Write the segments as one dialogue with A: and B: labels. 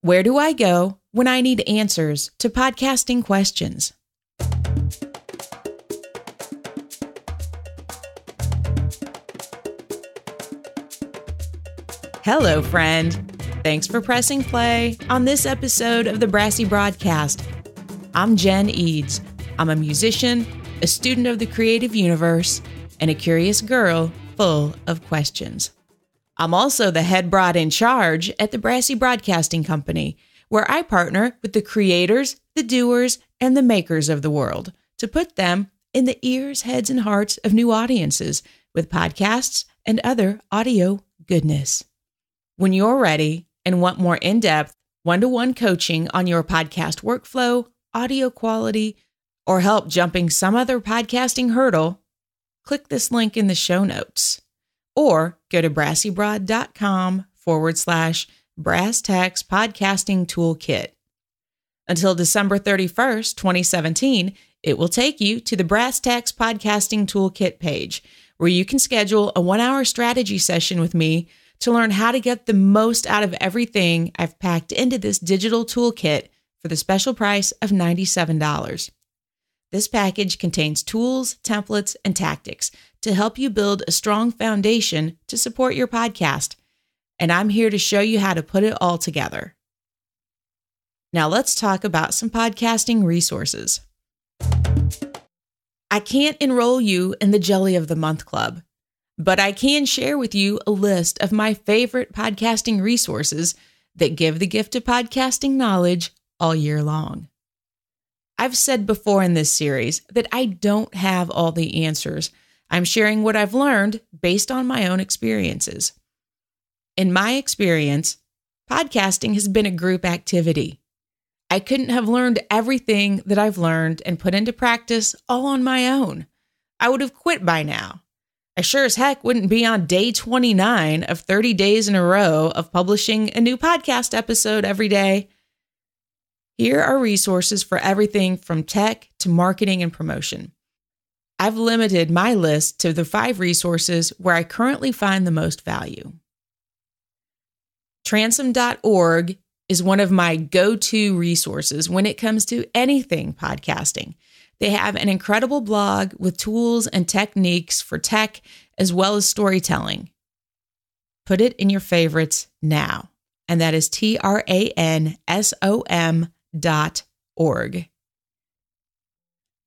A: Where do I go when I need answers to podcasting questions? Hello, friend. Thanks for pressing play on this episode of the Brassy broadcast. I'm Jen Eads. I'm a musician, a student of the creative universe, and a curious girl full of questions. I'm also the head broad in charge at the Brassy Broadcasting Company, where I partner with the creators, the doers, and the makers of the world to put them in the ears, heads, and hearts of new audiences with podcasts and other audio goodness. When you're ready and want more in-depth, one-to-one coaching on your podcast workflow, audio quality, or help jumping some other podcasting hurdle, click this link in the show notes. Or go to brassybroad.com/Brass Tacks Podcasting Toolkit. Until December 31st, 2017, it will take you to the Brass Tacks Podcasting Toolkit page, where you can schedule a 1-hour strategy session with me to learn how to get the most out of everything I've packed into this digital toolkit for the special price of $97. This package contains tools, templates, and tactics to help you build a strong foundation to support your podcast. And I'm here to show you how to put it all together. Now let's talk about some podcasting resources. I can't enroll you in the Jelly of the Month Club, but I can share with you a list of my favorite podcasting resources that give the gift of podcasting knowledge all year long. I've said before in this series that I don't have all the answers. I'm sharing what I've learned based on my own experiences. In my experience, podcasting has been a group activity. I couldn't have learned everything that I've learned and put into practice all on my own. I would have quit by now. I sure as heck wouldn't be on day 29 of 30 days in a row of publishing a new podcast episode every day. Here are resources for everything from tech to marketing and promotion. I've limited my list to the 5 resources where I currently find the most value. Transom.org is one of my go-to resources when it comes to anything podcasting. They have an incredible blog with tools and techniques for tech as well as storytelling. Put it in your favorites now, and that is transom.org.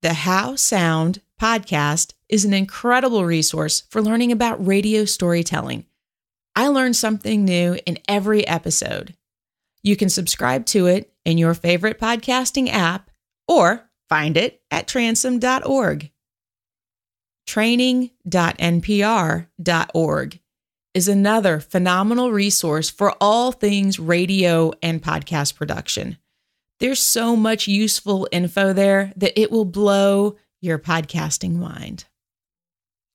A: The How Sound podcast is an incredible resource for learning about radio storytelling. I learn something new in every episode. You can subscribe to it in your favorite podcasting app or find it at transom.org. Training.npr.org is another phenomenal resource for all things radio and podcast production. There's so much useful info there that it will blow your podcasting mind.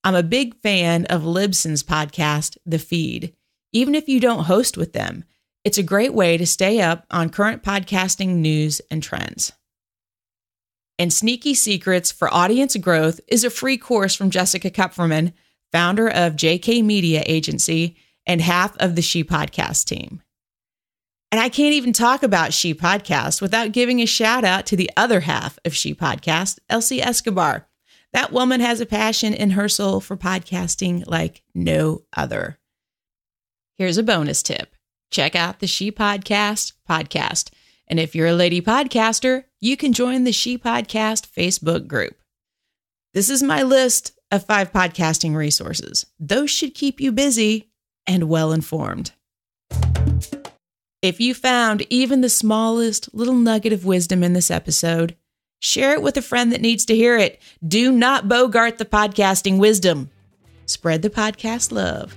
A: I'm a big fan of Libsyn's podcast, The Feed. Even if you don't host with them, it's a great way to stay up on current podcasting news and trends. And Sneaky Secrets for Audience Growth is a free course from Jessica Kupferman, founder of JK Media Agency and half of the She Podcast team. And I can't even talk about She Podcast without giving a shout out to the other half of She Podcast, Elsie Escobar. That woman has a passion in her soul for podcasting like no other. Here's a bonus tip. Check out the She Podcast. And if you're a lady podcaster, you can join the She Podcast Facebook group. This is my list of 5 podcasting resources. Those should keep you busy and well-informed. If you found even the smallest little nugget of wisdom in this episode, share it with a friend that needs to hear it. Do not bogart the podcasting wisdom. Spread the podcast love.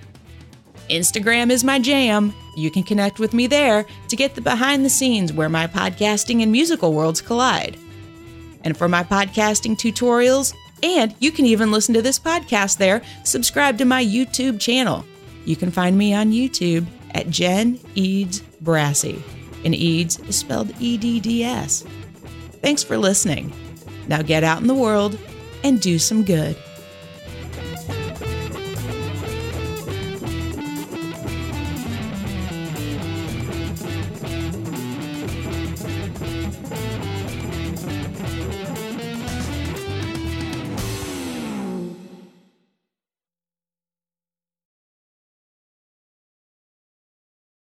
A: Instagram is my jam. You can connect with me there to get the behind the scenes where my podcasting and musical worlds collide. And for my podcasting tutorials, and you can even listen to this podcast there, subscribe to my YouTube channel. You can find me on YouTube at Jen Eads Brassy, and Eads is spelled E-D-D-S. Thanks for listening. Now get out in the world and do some good.